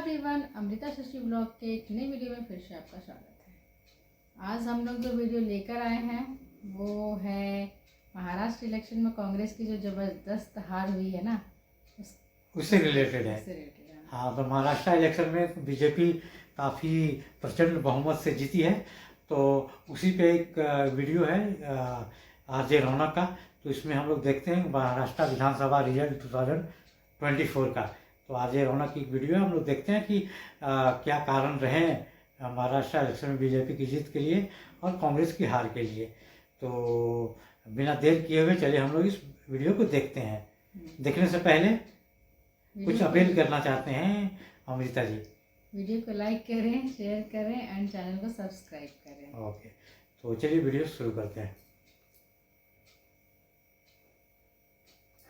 Everyone, Amrita Shashi blog के एक नई वीडियो में फिर से आपका स्वागत है। आज हम लोग जो वीडियो लेकर आए हैं वो है महाराष्ट्र इलेक्शन में कांग्रेस की जो ज़बरदस्त हार हुई है ना, उससे रिलेटेड है। हाँ, तो महाराष्ट्र इलेक्शन में बीजेपी काफ़ी प्रचंड बहुमत से जीती है, तो उसी पे एक वीडियो है आरजे रौनक का। तो इसमें हम लोग देखते हैं महाराष्ट्र विधानसभा रिजल्ट 2024 का। तो आरजे रौनक की एक वीडियो है, हम लोग देखते हैं कि क्या कारण रहे महाराष्ट्र इलेक्शन में बीजेपी की जीत के लिए और कांग्रेस की हार के लिए। तो बिना देर किए हुए चलिए हम लोग इस वीडियो को देखते हैं। देखने से पहले कुछ अपील करना चाहते हैं अमृता जी। वीडियो को लाइक करें, शेयर करें एंड चैनल को सब्सक्राइब करें। ओके, तो चलिए वीडियो शुरू करते हैं।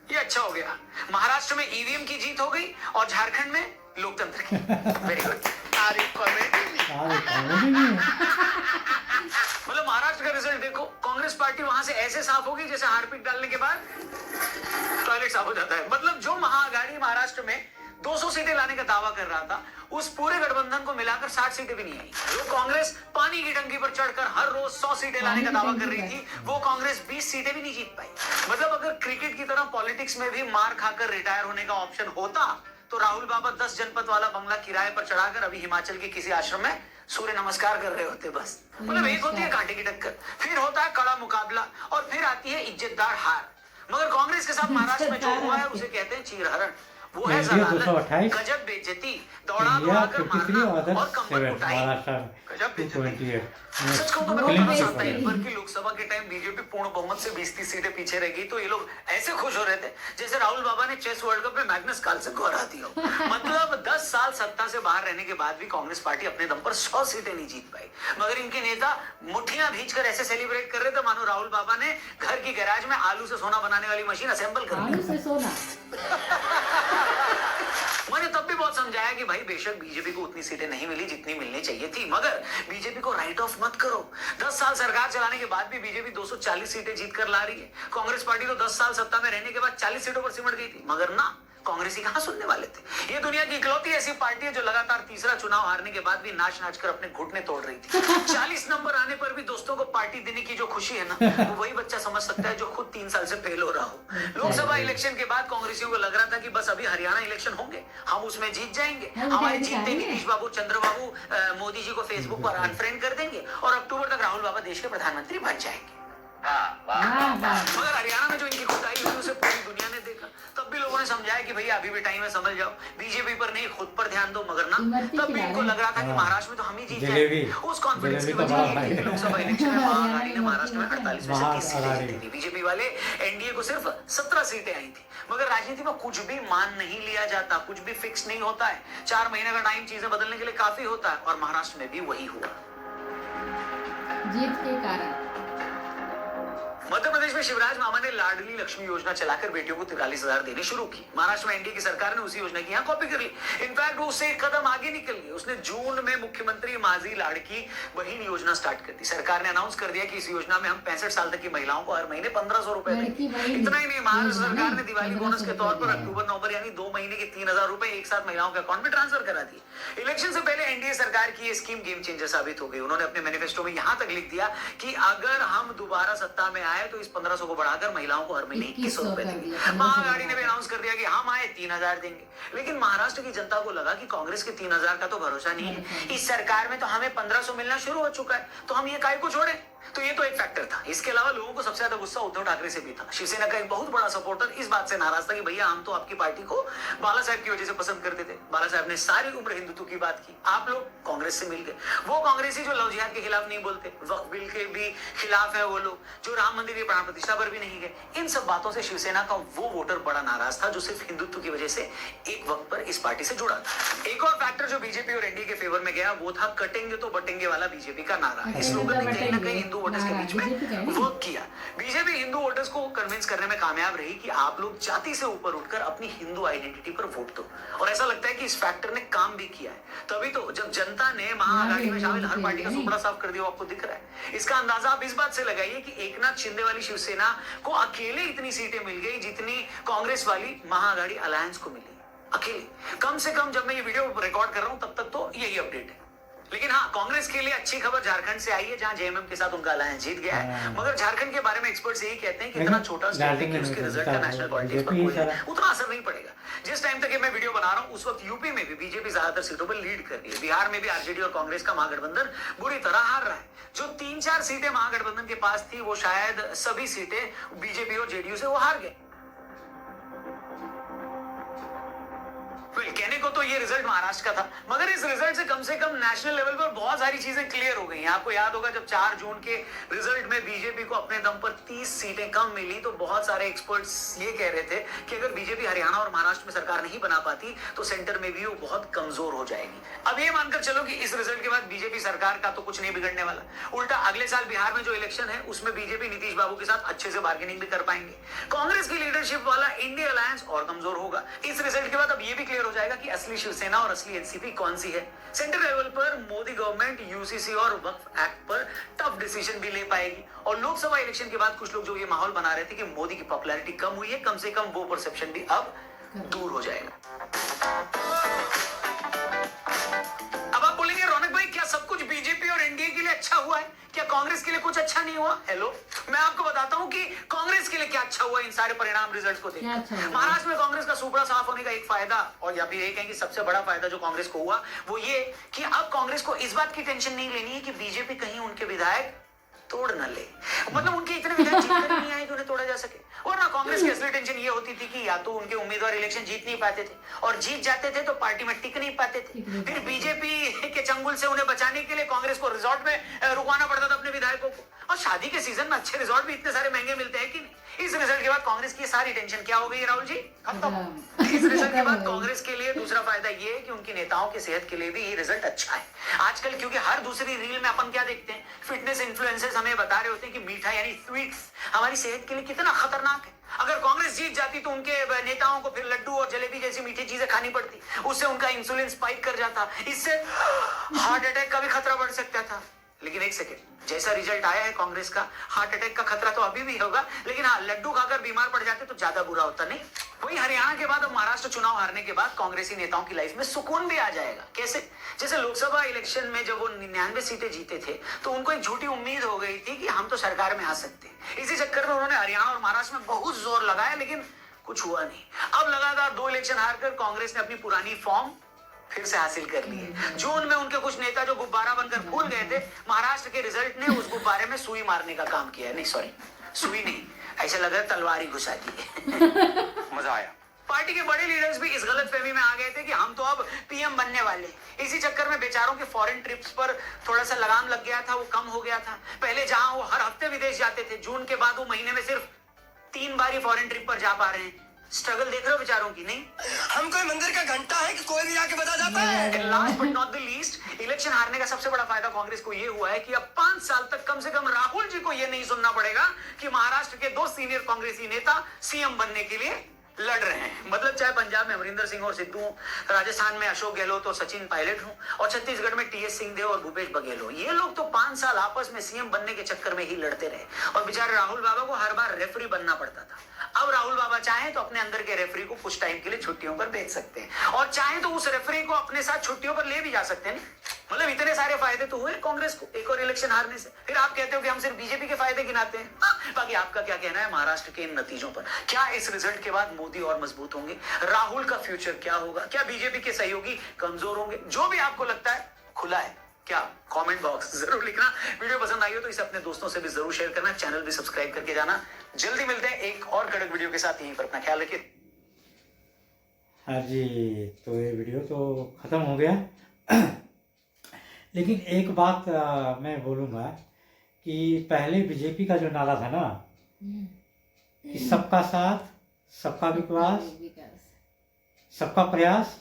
ये अच्छा हो गया, महाराष्ट्र में ईवीएम की जीत हो गई और झारखंड में लोकतंत्र की। Very good. मतलब महाराष्ट्र का रिजल्ट देखो, कांग्रेस पार्टी वहां से ऐसे साफ होगी जैसे हार्पिक डालने के बाद टॉयलेट साफ हो जाता है। मतलब जो महाआघाड़ी महाराष्ट्र में 200 सीटें लाने का दावा कर रहा था, उस पूरे गठबंधन को मिलाकर 60 सीटें भी नहीं आई। जो कांग्रेस पानी की टंकी पर चढ़कर हर रोज 100 सीटें लाने का दावा कर रही थी, वो कांग्रेस 20 सीटें भी नहीं जीत पाई। मतलब अगर क्रिकेट की तरह पॉलिटिक्स में भी मार खाकर रिटायर होने का ऑप्शन होता, तो राहुल बाबा 10 जनपद वाला बंगला किराए पर चढ़ाकर अभी हिमाचल के किसी आश्रम में सूर्य नमस्कार कर रहे होते। बस मतलब एक होती है कांटे की टक्कर, फिर होता है कड़ा मुकाबला और फिर आती है इज्जतदार हार। मगर कांग्रेस के साथ महाराष्ट्र में जो हुआ है उसे कहते हैं चीरहरण। वो है गजब बेइज्जती, दौड़ा दौड़ाकर मारना और कमर उठाई। गजब बेइज्जती। सच कहूं तो मेरे को आता है पर कि लोकसभा के टाइम बीजेपी पूर्ण बहुमत से 20-30 सीटें पीछे रह गई, तो ये लोग ऐसे खुश हो रहे थे जैसे राहुल बाबा ने चेस वर्ल्ड कप में मैग्नस कार्लसन को हरा दिया। मतलब 10 साल सत्ता से बाहर रहने के बाद भी कांग्रेस पार्टी अपने दम पर 100 सीटें नहीं जीत पाई। मगर इनके नेता मुठ्ठियां भींचकर ऐसे सेलिब्रेट कर रहे थे मानो राहुल बाबा ने घर की गैराज में आलू से सोना बनाने वाली मशीन असेंबल कर दी। आलू से सोना। मैंने तब भी बहुत समझाया कि भाई बेशक बीजेपी को उतनी सीटें नहीं मिली जितनी मिलनी चाहिए थी, मगर बीजेपी को राइट ऑफ मत करो। 10 साल सरकार चलाने के बाद भी बीजेपी 240 सीटें जीत कर ला रही है। कांग्रेस पार्टी तो 10 साल सत्ता में रहने के बाद 40 सीटों पर सिमट गई थी, मगर ना, कांग्रेसी कहां सुनने वाले थे। ये दुनिया की इकलौती ऐसी पार्टी है जो लगातार तीसरा चुनाव हारने के बाद भी नाच नाच कर अपने घुटने तोड़ रही थी। 40 नंबर आने पर भी दोस्तों को पार्टी देने की जो खुशी है ना, वो वही बच्चा समझ सकता है जो खुद 3 साल से फेल हो रहा हो। लोकसभा इलेक्शन के बाद कांग्रेसियों को लग रहा था कि बस अभी हरियाणा इलेक्शन होंगे, हम उसमें जीत जाएंगे, हमारे जीतते नीतीश बाबू, चंद्रबाबू मोदी जी को फेसबुक पर अनफ्रेंड कर देंगे और अक्टूबर तक राहुल बाबा देश के प्रधानमंत्री बन जाएंगे। मगर हरियाणा में जो इनकी खुदाई हुई उसे पूरी दुनिया ने देखा। तब भी लोगों ने समझाया कि भैया अभी भी टाइम है, समझ जाओ, बीजेपी पर नहीं खुद पर ध्यान दो। मगर ना, तब भी इनको लग रहा था कि महाराष्ट्र में तो हम ही जीत जाएंगे। उस कॉन्फिडेंस की वजह ये थी कि लोकसभा इलेक्शन में महाआघाड़ी ने महाराष्ट्र में 48% की सीटें जीती थी। बीजेपी वाले एनडीए को सिर्फ 17 सीटें आई थी। मगर राजनीति में कुछ भी मान नहीं लिया जाता, कुछ भी फिक्स नहीं होता है। 4 महीने का टाइम चीजें बदलने के लिए काफी होता है, और महाराष्ट्र में भी वही हुआ। जीत के कारण मध्य प्रदेश में शिवराज मामा ने लाडली लक्ष्मी योजना चलाकर बेटियों को 43,000 देनी शुरू की। महाराष्ट्र में एनडीए की सरकार ने उसी योजना की यहाँ कॉपी कर ली। इनफैक्ट वो उससे एक कदम आगे निकल गई। उसने जून में मुख्यमंत्री माझी लाड़की बहन योजना स्टार्ट कर दी। सरकार ने अनाउंस कर दिया कि इस योजना में हम 65 साल तक की महिलाओं को हर महीने 1,500 रुपए देंगे। इतना ही नहीं, महाराष्ट्र सरकार ने दिवाली बोनस के तौर पर अक्टूबर नवंबर यानी 2 महीने के 3,000 रुपए एक साथ महिलाओं के अकाउंट में ट्रांसफर करा दिए। इलेक्शन से पहले एनडीए सरकार की ये स्कीम गेम चेंजर साबित हो गई। उन्होंने अपने मैनिफेस्टो में यहाँ तक लिख दिया कि अगर हम दोबारा सत्ता में आए तो इस 1,500 को बढ़ाकर महिलाओं को हर महीने 2,100 रुपए देंगे। महाआघाड़ी ने भी अनाउंस कर दिया कि हम आए 3,000 देंगे। लेकिन महाराष्ट्र की जनता को लगा कि कांग्रेस के 3,000 का तो भरोसा नहीं है, इस सरकार में तो हमें 1,500 मिलना शुरू हो चुका है, तो हम ये काय को छोड़े। तो ये तो एक फैक्टर था। इसके अलावा लोगों को सबसे ज्यादा गुस्सा उद्धव ठाकरे से भी था। शिवसेना का एक बहुत बड़ा सपोर्टर इस बात से नाराज था कि भैया हम तो आपकी पार्टी को बाला साहब की वजह से पसंद करते थे। बाला साहब ने सारी उम्र हिंदुत्व की बात की, आप लोग कांग्रेस से मिल गए। वो कांग्रेसी जो लव जिहाद के खिलाफ नहीं बोलते, वक्फ बिल के भी खिलाफ है वो लोग, जो राम मंदिर की प्राण प्रतिष्ठा पर भी नहीं गए। इन सब बातों से शिवसेना का वो वोटर बड़ा नाराज था जो सिर्फ हिंदुत्व की वजह से एक वक्त पर इस पार्टी से जुड़ा था। एक और फैक्टर जो बीजेपी और एनडीए के फेवर में गया वो था कटेंगे तो बटेंगे वाला बीजेपी का नारा। इस स्लोगन ने कहीं ना कहीं हिंदू वोटर्स के बीच में वर्क किया। बीजेपी हिंदू वोटर्स को कन्विंस करने में कामयाब रही कि आप लोग जाति से ऊपर उठकर अपनी हिंदू आइडेंटिटी पर वोट दो, और ऐसा लगता है कि इस फैक्टर ने काम भी किया है। तभी तो जब जनता ने महाआघाड़ी में शामिल हर पार्टी का सुपड़ा साफ कर दिया, आपको दिख रहा है। इसका अंदाजा आप इस बात से लगाइए कि एकनाथ शिंदे वाली शिवसेना को अकेले इतनी सीटें मिल गई जितनी कांग्रेस वाली महाआघाड़ी अलायंस को मिली। अकेले। कम से कम जब मैं ये वीडियो रिकॉर्ड कर रहा हूं तब तक तो यही अपडेट है। लेकिन हाँ, कांग्रेस के लिए अच्छी खबर झारखंड से आई है, जहां जेएमएम के साथ उनका अलायंस जीत गया है। मगर झारखंड के बारे में एक्सपर्ट्स यही कहते हैं कि इतना छोटा स्टेट है कि उसके रिजल्ट का नेशनल पॉलिटिक्स पर कोई उतना असर नहीं पड़ेगा। जिस टाइम तक ये मैं वीडियो बना रहा हूं उस वक्त यूपी में भी बीजेपी ज्यादातर सीटों पर लीड कर रही है। बिहार में भी आरजेडी और कांग्रेस का महागठबंधन बुरी तरह हार रहा है। जो 3-4 सीटें महागठबंधन के पास थी वो शायद सभी सीटें बीजेपी और जेडीयू से वो हार गए। कहने को तो ये रिजल्ट महाराष्ट्र का था, मगर इस रिजल्ट से कम नेशनल लेवल पर बहुत सारी चीजें क्लियर हो गई हैं। आपको याद होगा जब 4 जून के रिजल्ट में बीजेपी को अपने दम पर 30 सीटें कम मिली तो बहुत सारे एक्सपर्ट्स ये कह रहे थे कि अगर बीजेपी हरियाणा और महाराष्ट्र में सरकार नहीं बना पाती तो सेंटर में भी वो बहुत कमजोर हो जाएगी। अब ये मानकर चलो कि इस रिजल्ट के बाद बीजेपी सरकार का तो कुछ नहीं बिगड़ने वाला, उल्टा अगले साल बिहार में जो इलेक्शन है उसमें बीजेपी नीतीश बाबू के साथ अच्छे से बार्गेनिंग भी कर पाएंगे। कांग्रेस की लीडरशिप वाला इंडिया अलायंस और कमजोर होगा। इस रिजल्ट के बाद अब ये भी क्लियर हो जाएगा कि असली शिवसेना और असली एनसीपी कौन सी है। सेंट्रल लेवल पर मोदी गवर्नमेंट यूसीसी और वक्फ एक्ट पर टफ डिसीजन भी ले पाएगी। और लोकसभा इलेक्शन के बाद कुछ लोग जो ये माहौल बना रहे थे कि मोदी की पॉपुलैरिटी कम हुई है, कम से कम वो परसेप्शन भी अब दूर हो जाएगा। अब आप बोलेंगे रौनक भाई क्या सब कुछ बीजेपी और एनडीए के लिए अच्छा हुआ है, क्या कांग्रेस के लिए कुछ अच्छा नहीं हुआ? हेलो, मैं आपको बताता हूं कि कांग्रेस के लिए क्या अच्छा हुआ इन सारे परिणाम रिजल्ट्स को देखकर। अच्छा महाराष्ट्र में कांग्रेस का सुपड़ा साफ होने का एक फायदा, और या फिर ये कहें कि सबसे बड़ा फायदा जो कांग्रेस को हुआ वो ये कि अब कांग्रेस को इस बात की टेंशन नहीं लेनी है कि बीजेपी कहीं उनके विधायक तोड़ न ले। मतलब उनके इतने विधायक जीतकर नहीं आए कि उन्हें तोड़ा जा सके। और ना कांग्रेस की असली टेंशन ये होती थी कि या तो उनके उम्मीदवार इलेक्शन जीत नहीं पाते थे और जीत जाते थे तो पार्टी में टिक नहीं पाते थे। फिर बीजेपी के चंगुल से उन्हें बचाने के लिए कांग्रेस को रिजॉर्ट में रुकवाना पड़ता था अपने विधायकों को। और शादी के सीजन में अच्छे रिजॉर्ट भी इतने सारे महंगे मिलते हैं कि नहीं। इस रिजल्ट के बाद कांग्रेस की सारी टेंशन क्या हो गई राहुल जी? खत्म। इस रिजल्ट के बाद कांग्रेस के लिए दूसरा फायदा ये है कि उनकी नेताओं की सेहत के लिए भी ये रिजल्ट अच्छा है। आजकल क्योंकि हर दूसरी रील में अपन क्या देखते हैं, फिटनेस इन्फ्लुएंसर्स हमें बता रहे होते हैं कि मीठा यानी स्वीट्स हमारी सेहत के लिए कितना खतरनाक है। अगर कांग्रेस जीत जाती तो उनके नेताओं को फिर लड्डू और जलेबी जैसी मीठी चीजें खानी पड़ती, उससे उनका इंसुलिन स्पाइक कर जाता, इससे हार्ट अटैक का भी खतरा बढ़ सकता था। लेकिन एक सेकेंड, जैसा रिजल्ट आया है कांग्रेस का, हार्ट अटैक का खतरा तो अभी भी होगा, लेकिन हाँ लड्डू खाकर बीमार पड़ जाते तो ज्यादा बुरा होता नहीं। वही हरियाणा के बाद अब महाराष्ट्र चुनाव हारने के बाद कांग्रेसी नेताओं की लाइफ में सुकून भी आ जाएगा। कैसे? जैसे लोकसभा इलेक्शन में जब वो 99 सीटें जीते थे तो उनको एक झूठी उम्मीद हो गई थी कि हम तो सरकार में आ सकते हैं। इसी चक्कर में उन्होंने हरियाणा और महाराष्ट्र में बहुत जोर लगाया, लेकिन कुछ हुआ नहीं। अब लगातार 2 इलेक्शन हारकर कांग्रेस ने अपनी पुरानी फॉर्म फिर से हासिल कर ली है। जून में उनके कुछ नेता जो गुब्बारा बनकर फूल गए थे, महाराष्ट्र के रिजल्ट ने उस गुब्बारे में सुई मारने का काम किया है। नहीं सॉरी, सुई नहीं, ऐसा लग रहा है तलवार ही घुसा दी है। मजा आया। पार्टी के बड़े लीडर्स भी इस गलतफहमी में आ गए थे कि हम तो अब पीएम बनने वाले। इसी चक्कर में बेचारों के फॉरेन ट्रिप्स पर थोड़ा सा लगाम लग गया था, वो कम हो गया था। पहले जहां वो हर हफ्ते विदेश जाते थे, जून के बाद वो महीने में सिर्फ 3 बार ही फॉरेन ट्रिप पर जा पा रहे हैं। स्ट्रगल देख रहे हो बेचारों की? नहीं, हम कोई मंदिर का घंटा है कि कोई भी आके बता जाता है। Last but not the least, election हारने का सबसे बड़ा फायदा कांग्रेस को यह हुआ है कि अब 5 साल तक कम से कम राहुल जी को यह नहीं सुनना पड़ेगा कि महाराष्ट्र के 2 सीनियर कांग्रेसी नेता सीएम बनने के लिए लड़ रहे हैं। मतलब चाहे पंजाब में अमरिंदर सिंह और सिद्धू, राजस्थान में अशोक गहलोत और सचिन पायलट हो, और छत्तीसगढ़ में टीएस सिंहदेव और भूपेश बघेल हो, ये लोग तो 5 साल आपस में सीएम बनने के चक्कर में ही लड़ते रहे और बेचारे राहुल बाबा को हर बार रेफरी बनना पड़ता था। अब राहुल बाबा चाहें तो अपने अंदर के रेफरी को कुछ टाइम के लिए छुट्टियों पर भेज सकते हैं और चाहें तो उस रेफरी को अपने साथ छुट्टियों पर ले भी जा सकते हैं। मतलब इतने सारे फायदे तो हुए कांग्रेस को एक और इलेक्शन हारने से। फिर आप कहते हो कि हम सिर्फ बीजेपी के फायदे गिनाते हैं। बाकी आपका क्या कहना है महाराष्ट्र के इन नतीजों पर? क्या इस रिजल्ट के बाद मोदी और मजबूत होंगे? राहुल का फ्यूचर क्या होगा? क्या बीजेपी के सहयोगी कमजोर होंगे? जो भी आपको लगता है खुला है, क्या कमेंट बॉक्स जरूर लिखना। वीडियो पसंद आई हो तो इसे अपने दोस्तों से भी जरूर शेयर करना, चैनल भी सब्सक्राइब करके जाना। जल्दी मिलते हैं एक और कड़क वीडियो के साथ, यहीं पर अपना ख्याल रखिए। हाँ जी, तो ये वीडियो तो ख़त्म हो गया। लेकिन एक बात मैं बोलूँगा कि पहले बीजेपी का जो नारा था ना कि सबका साथ, सबका विकास, सबका प्रयास,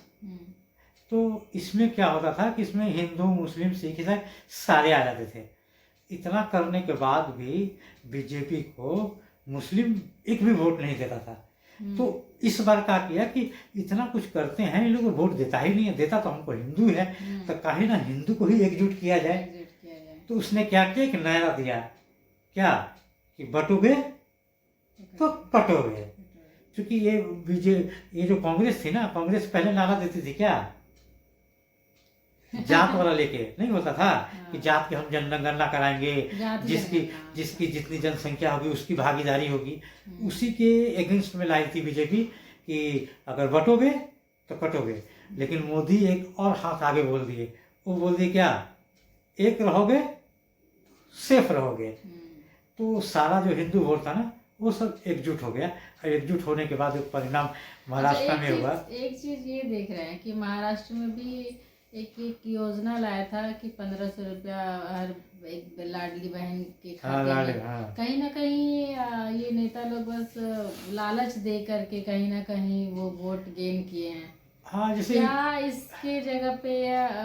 तो इसमें क्या होता था कि इसमें हिंदू, मुस्लिम, सिख, ईसाई सारे आ जाते थे। इतना करने के बाद भी बीजेपी को मुस्लिम एक भी वोट नहीं देता था। तो इस बार क्या किया कि इतना कुछ करते हैं, इन लोग को वोट देता ही नहीं है। देता तो हमको हिंदू है, तो काहे ना हिंदू को ही एकजुट किया जाए। तो उसने क्या किया, एक नारा दिया, क्या कि बटोगे तो पटोगे। क्योंकि ये जो कांग्रेस थी ना, कांग्रेस पहले नारा देती थी क्या जात वाला लेके नहीं होता था कि जात के हम जनगणना कराएंगे, जाति जिसकी जनगणना, जिसकी जितनी जनसंख्या होगी उसकी भागीदारी होगी, उसी के अगेंस्ट में लाई थी बीजेपी कि अगर बटोगे तो कटोगे। लेकिन मोदी एक और हाथ आगे बोल दिए, वो बोल दिए क्या, एक रहोगे सेफ रहोगे। तो सारा जो हिंदू वोट था ना वो सब एकजुट हो गया, और एकजुट होने के बाद एक परिणाम महाराष्ट्र में हुआ। एक चीज ये देख रहे हैं कि महाराष्ट्र में भी एक योजना लाया था कि 1500 रुपया हर एक लाडली बहन के खाते में। कहीं ना कहीं ये नेता लोग बस लालच दे करके कहीं ना कहीं वो वोट गेन किए हैं। हाँ, जैसे क्या इसके जगह पे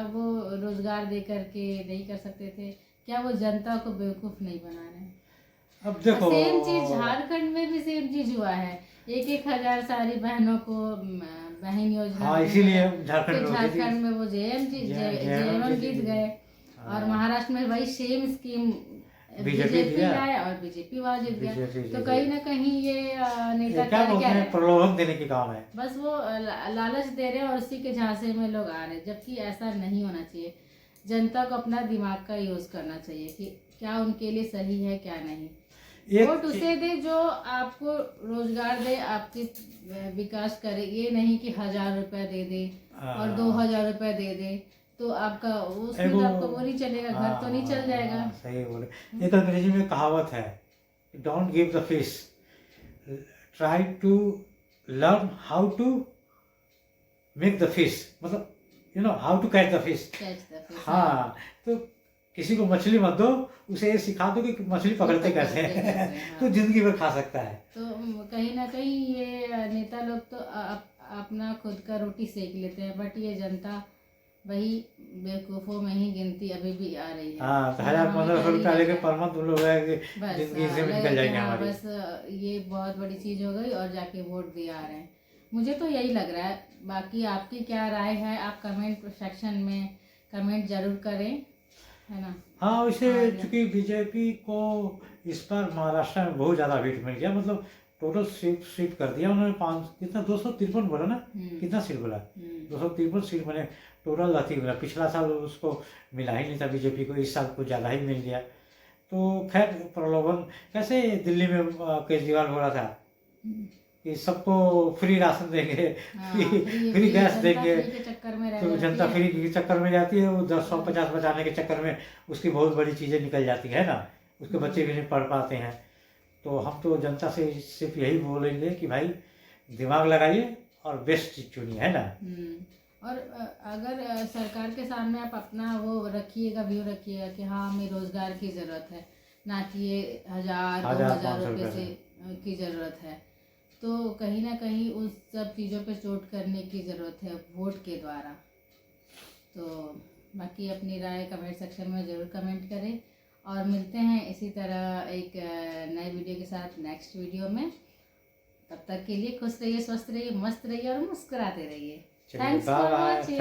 वो रोजगार दे करके नहीं कर सकते थे? क्या वो जनता को बेवकूफ नहीं बना रहे? अब देखो, सेम चीज झारखंड में भी सेम चीज हुआ है। 1,000 सारी बहनों को बहन योजना। हाँ, इसीलिए झारखंड में वो जेएम जीत गए, और महाराष्ट्र में वही सेम स्कीम बीजेपी लाए और बीजेपी वहाँ जीत गया। तो कहीं ना कहीं ये नेता क्या बोलते हैं, प्रलोभन देने की काम है। बस वो लालच दे रहे हैं और उसी के झांसे में लोग आ रहे हैं, जबकि ऐसा नहीं होना चाहिए। जनता को अपना दिमाग का यूज करना चाहिए कि क्या उनके लिए सही है क्या नहीं। वोट उसे दे जो आपको रोजगार दे, आपके विकास करे। ये नहीं कि 1000 रुपया दे दे और 2000 रुपया दे दे तो आपका उसमें तो आपका वो नहीं चलेगा, घर तो नहीं चल जाएगा। सही बोले। एक अंग्रेजी में कहावत है, don't give the fish, try to learn how to make the fish, मतलब you know how to catch the fish. हाँ, तो किसी को मछली मत दो, उसे ये सिखा दो कि मछली पकड़ते कैसे हैं। तो जिंदगी भर खा सकता है। तो कहीं ना कहीं ये नेता लोग तो अपना खुद का रोटी सेक लेते हैं, बट ये जनता वही बेवकूफ़ों में ही गिनती अभी भी आ रही है। हाँ, 1000-1500 रुपया लेके पर मंथ लोग जिंदगी से निकल जाएंगे हमारी। बस ये बहुत बड़ी चीज़ हो गई और जाके वोट दिए आ रहे हैं। मुझे तो यही लग रहा है। बाकी आपकी क्या राय है, आप कमेंट सेक्शन में कमेंट जरूर करें, है ना। हाँ, वैसे चूंकि बीजेपी को इस बार महाराष्ट्र में बहुत ज़्यादा सीट मिल गया, मतलब टोटल सीट कर दिया उन्होंने। 253 बोला ना, कितना सीट बोला, 253 सीट मैंने टोटल अथी बोला। पिछला साल उसको मिला ही नहीं था बीजेपी को, इस साल को ज़्यादा ही मिल गया। तो खैर प्रलोभन, कैसे दिल्ली में केजरीवाल बोला था कि सबको फ्री राशन देंगे, फ्री गैस देंगे, तो जनता फ्री के चक्कर में जाती है। वो 150 बचाने के चक्कर में उसकी बहुत बड़ी चीज़ें निकल जाती है ना, उसके बच्चे भी नहीं पढ़ पाते हैं। तो हम तो जनता से सिर्फ यही बोलेंगे कि भाई दिमाग लगाइए और बेस्ट चीज चुनिए, है ना। और अगर सरकार के सामने आप अपना वो रखिएगा, व्यू रखिएगा कि हाँ हमें रोजगार की ज़रूरत है, ना कि ये 1000-2000 रुपये से की ज़रूरत है, तो कहीं ना कहीं उस सब चीज़ों पे चोट करने की ज़रूरत है वोट के द्वारा। तो बाकी अपनी राय कमेंट सेक्शन में ज़रूर कमेंट करें, और मिलते हैं इसी तरह एक नए वीडियो के साथ नेक्स्ट वीडियो में। तब तक के लिए खुश रहिए, स्वस्थ रहिए, मस्त रहिए और मुस्कुराते रहिए। Thanks for watching.